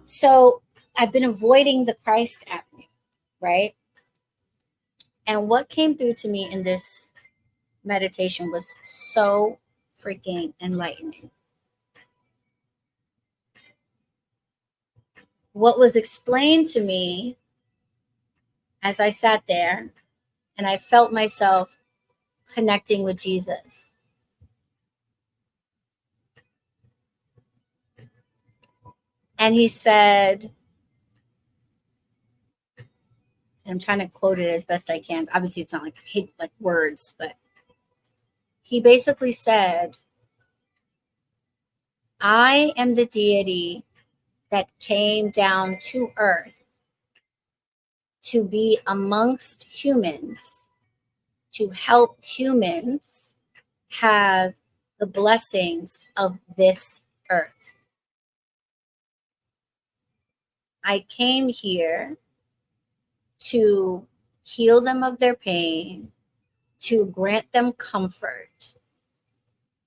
So I've been avoiding the Christ avenue, right? And what came through to me in this meditation was so freaking enlightening. What was explained to me as I sat there and I felt myself connecting with Jesus. And he said, and I'm trying to quote it as best I can. Obviously, it's not like words, but he basically said, I am the deity that came down to earth to be amongst humans, to help humans have the blessings of this earth. I came here to heal them of their pain, to grant them comfort.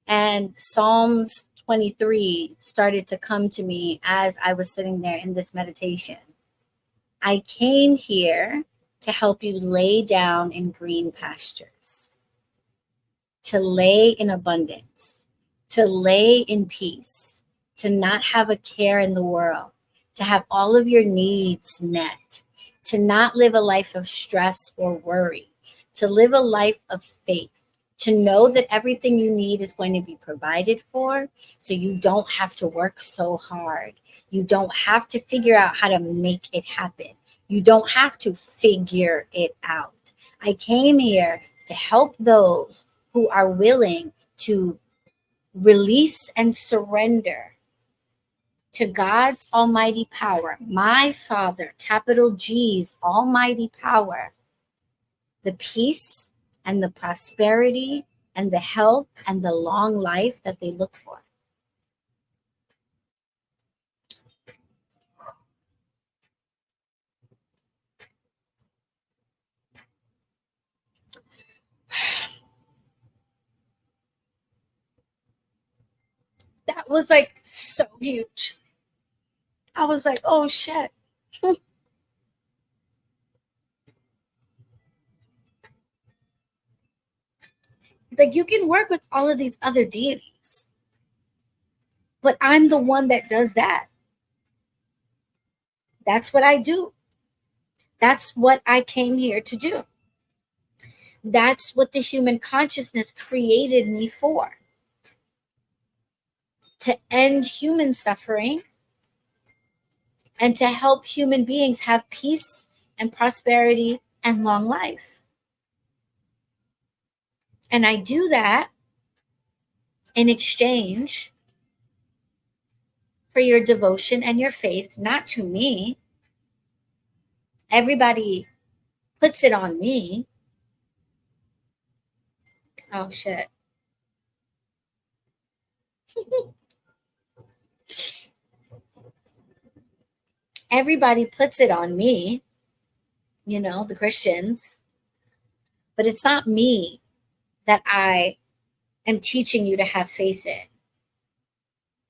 And Psalms 23 started to come to me as I was sitting there in this meditation. I came here to help you lay down in green pastures, to lay in abundance, to lay in peace, to not have a care in the world, to have all of your needs met, to not live a life of stress or worry, to live a life of faith, to know that everything you need is going to be provided for, so you don't have to work so hard. You don't have to figure out how to make it happen. You don't have to figure it out. I came here to help those who are willing to release and surrender to God's almighty power, my Father, capital G's almighty power, the peace and the prosperity and the health and the long life that they look for. That was like so huge. I was like, oh shit. It's like, you can work with all of these other deities, but I'm the one that does that. That's what I do. That's what I came here to do. That's what the human consciousness created me for. To end human suffering and to help human beings have peace and prosperity and long life. And I do that in exchange for your devotion and your faith, not to me. Everybody puts it on me. Oh, shit. Everybody puts it on me, you know, the Christians. But it's not me that I am teaching you to have faith in.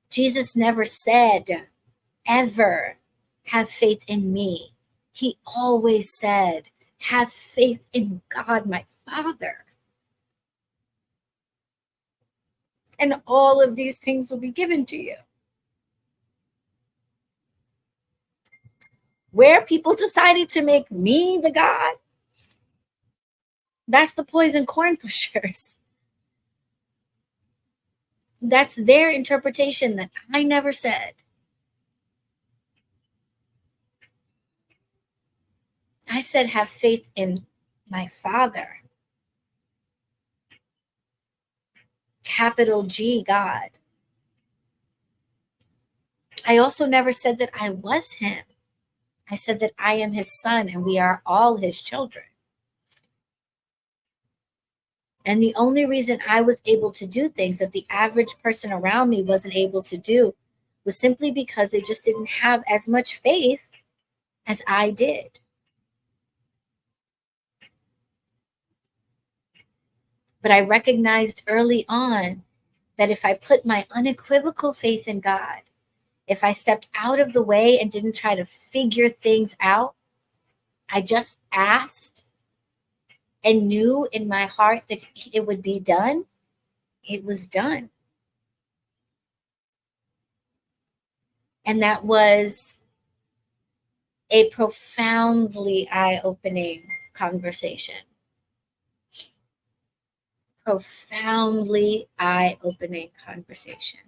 Jesus never said, ever, have faith in me. He always said, have faith in God, my Father. And all of these things will be given to you. Where people decided to make me the God, that's the poison corn pushers. That's their interpretation that I never said. I said, have faith in my Father. Capital G, God. I also never said that I was him. I said that I am his son and we are all his children. And the only reason I was able to do things that the average person around me wasn't able to do was simply because they just didn't have as much faith as I did. But I recognized early on that if I put my unequivocal faith in God, if I stepped out of the way and didn't try to figure things out, I just asked and knew in my heart that it would be done, it was done. And that was a profoundly eye-opening conversation. Profoundly eye-opening conversation.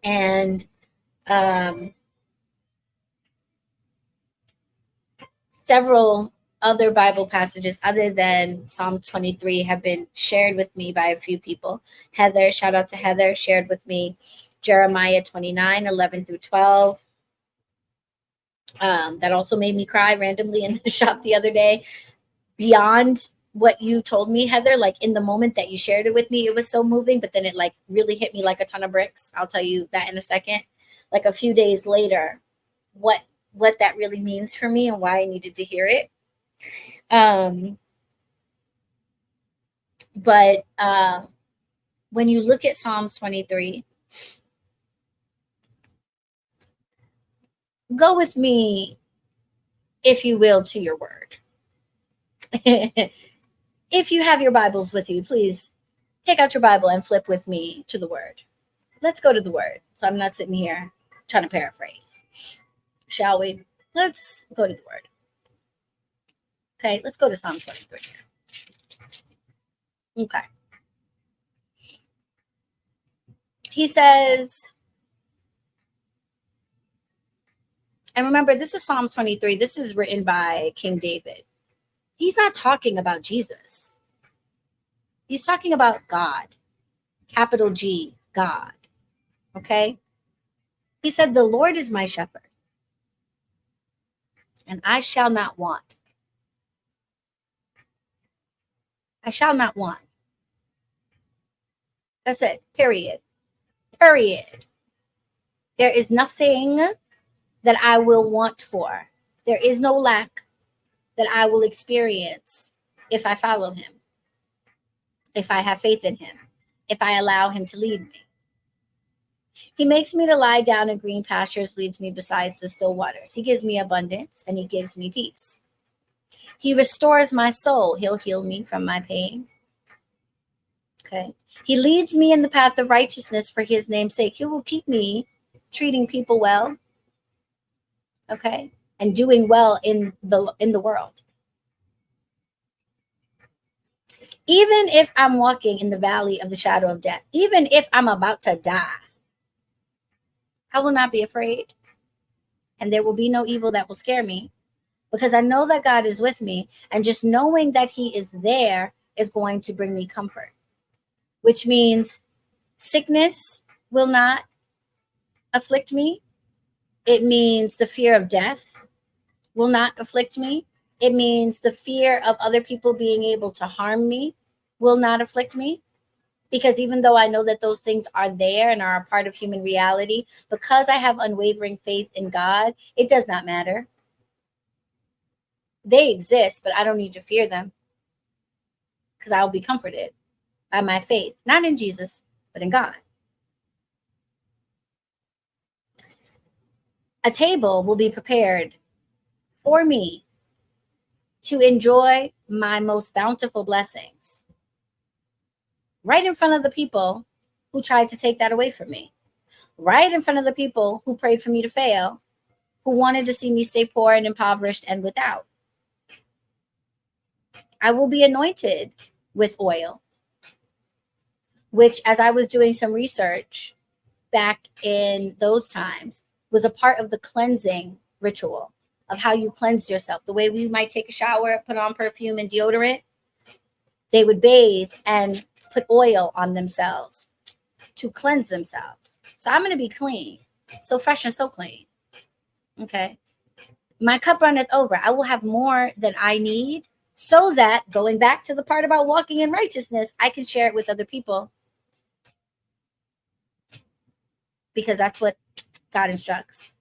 And several other Bible passages other than Psalm 23 have been shared with me by a few people. Heather, shout out to Heather, shared with me Jeremiah 29, 11 through 12. That also made me cry randomly in the shop the other day. Beyond what you told me, Heather, like in the moment that you shared it with me, it was so moving, but then it like really hit me like a ton of bricks. I'll tell you that in a second. Like a few days later, what that really means for me and why I needed to hear it. But when you look at Psalms 23, go with me, if you will, to your word. If you have your Bibles with you, please take out your Bible and flip with me to the word. Let's go to the word. So I'm not sitting here trying to paraphrase. Shall we? Let's go to the word. Okay, let's go to Psalm 23. Okay. He says, and remember, this is Psalms 23. This is written by King David. He's not talking about Jesus. He's talking about God. Capital G, God. Okay? He said, the Lord is my shepherd, and I shall not want. I shall not want. That's it. Period. Period. There is nothing that I will want for. There is no lack that I will experience if I follow him, if I have faith in him, if I allow him to lead me. He makes me to lie down in green pastures, leads me beside the still waters. He gives me abundance and he gives me peace. He restores my soul. He'll heal me from my pain. Okay. He leads me in the path of righteousness for his name's sake. He will keep me treating people well. Okay. And doing well in the world. Even if I'm walking in the valley of the shadow of death, even if I'm about to die, I will not be afraid. And there will be no evil that will scare me, because I know that God is with me. And just knowing that he is there is going to bring me comfort, which means sickness will not afflict me. It means the fear of death will not afflict me. It means the fear of other people being able to harm me will not afflict me. Because even though I know that those things are there and are a part of human reality, because I have unwavering faith in God, it does not matter. They exist, but I don't need to fear them, because I will be comforted by my faith, not in Jesus, but in God. A table will be prepared for me to enjoy my most bountiful blessings right in front of the people who tried to take that away from me, right in front of the people who prayed for me to fail, who wanted to see me stay poor and impoverished and without. I will be anointed with oil, which, as I was doing some research back in those times, was a part of the cleansing ritual of how you cleanse yourself. The way we might take a shower, put on perfume and deodorant, they would bathe and put oil on themselves to cleanse themselves. So I'm going to be clean, so fresh and so clean. Okay. My cup runneth over. I will have more than I need, so that, going back to the part about walking in righteousness, I can share it with other people, because that's what God instructs.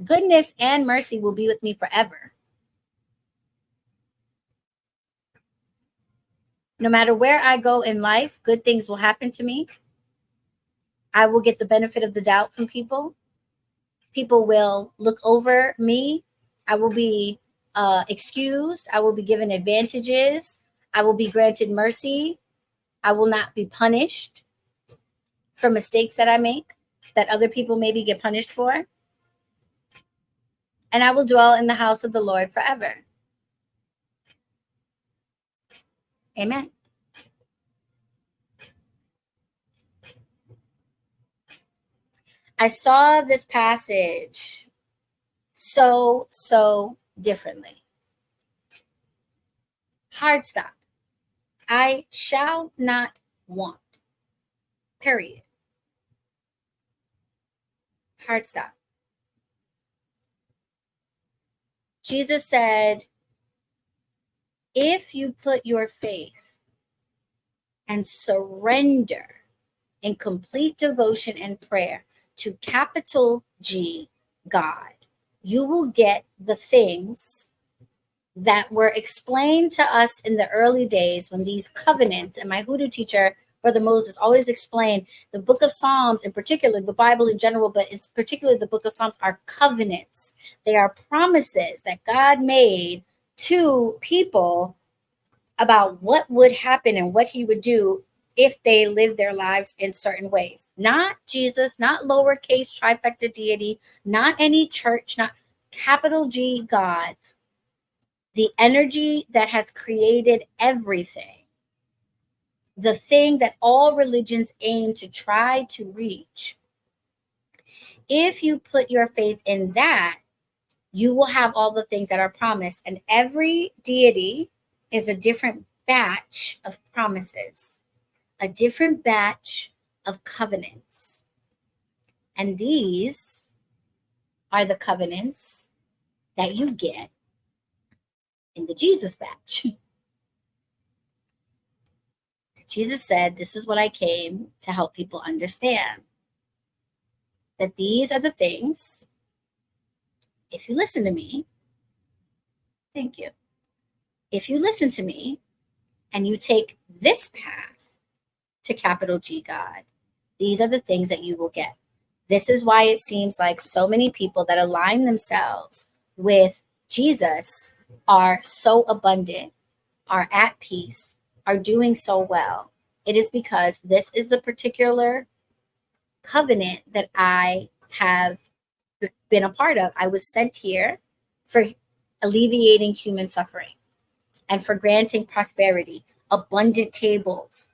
Goodness and mercy will be with me forever. No matter where I go in life, good things will happen to me. I will get the benefit of the doubt from people. People will look over me. I will be excused. I will be given advantages. I will be granted mercy. I will not be punished for mistakes that I make that other people maybe get punished for. And I will dwell in the house of the Lord forever. Amen. I saw this passage so differently. Hard stop. I shall not want. Period. Hard stop. Jesus said, if you put your faith and surrender in complete devotion and prayer to capital G, God, you will get the things that were explained to us in the early days when these covenants, and my hoodoo teacher, Brother Moses, always explained the book of Psalms, in particular, the Bible in general, but it's particularly the book of Psalms, are covenants. They are promises that God made to people about what would happen and what he would do if they lived their lives in certain ways. Not Jesus, not lowercase trifecta deity, not any church, not capital G God, the energy that has created everything, the thing that all religions aim to try to reach. If you put your faith in that, you will have all the things that are promised. And every deity is a different batch of promises, a different batch of covenants. And these are the covenants that you get in the Jesus batch. Jesus said, this is what I came to help people understand. That these are the things, if you listen to me, thank you. If you listen to me and you take this path to capital G God, these are the things that you will get. This is why it seems like so many people that align themselves with Jesus are so abundant, are at peace, are doing so well. It is because this is the particular covenant that I have been a part of. I was sent here for alleviating human suffering and for granting prosperity, abundant tables,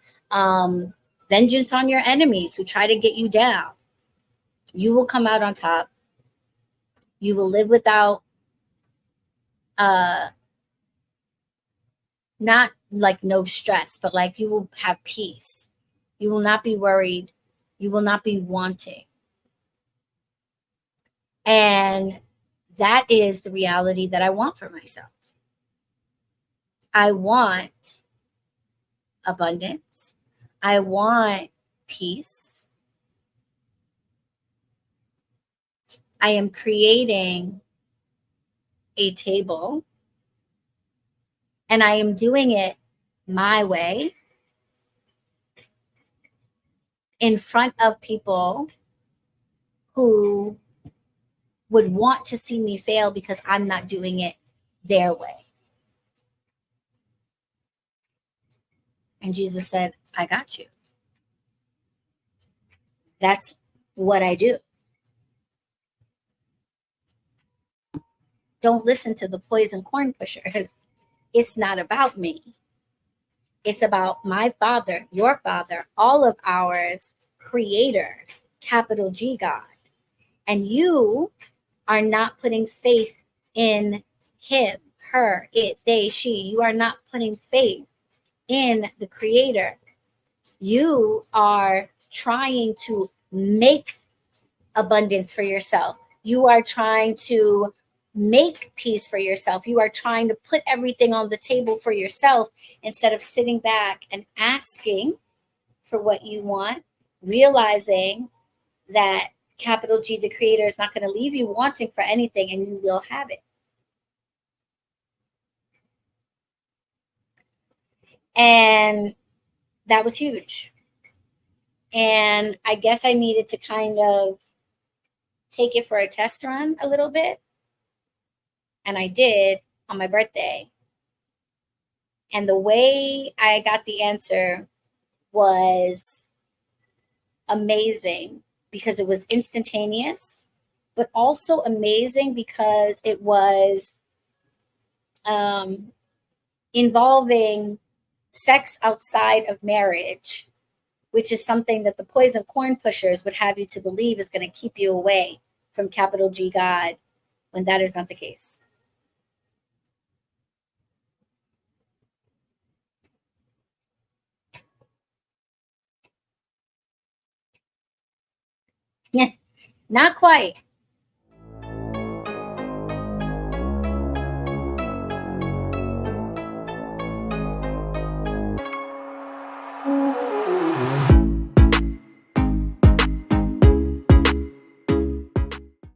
vengeance on your enemies who try to get you down. You will come out on top. You will live without not like no stress, but like you will have peace. You will not be worried. You will not be wanting. And that is the reality that I want for myself. I want abundance. I want peace. I am creating a table, and I am doing it my way in front of people who would want to see me fail because I'm not doing it their way. And Jesus said, I got you. That's what I do. Don't listen to the poison corn pushers. It's not about me. It's about my Father, your Father, all of ours, Creator, capital G God. And you are not putting faith in him, her, it, they, she. You are not putting faith in the Creator. You are trying to make abundance for yourself. You are trying to make peace for yourself. You are trying to put everything on the table for yourself instead of sitting back and asking for what you want, realizing that capital G, the Creator, is not going to leave you wanting for anything, and you will have it. And that was huge. And I guess I needed to kind of take it for a test run a little bit. And I did on my birthday. And the way I got the answer was amazing because it was instantaneous, but also amazing because it was involving sex outside of marriage, which is something that the poison corn pushers would have you to believe is going to keep you away from capital G God, when that is not the case. Yeah, not quite.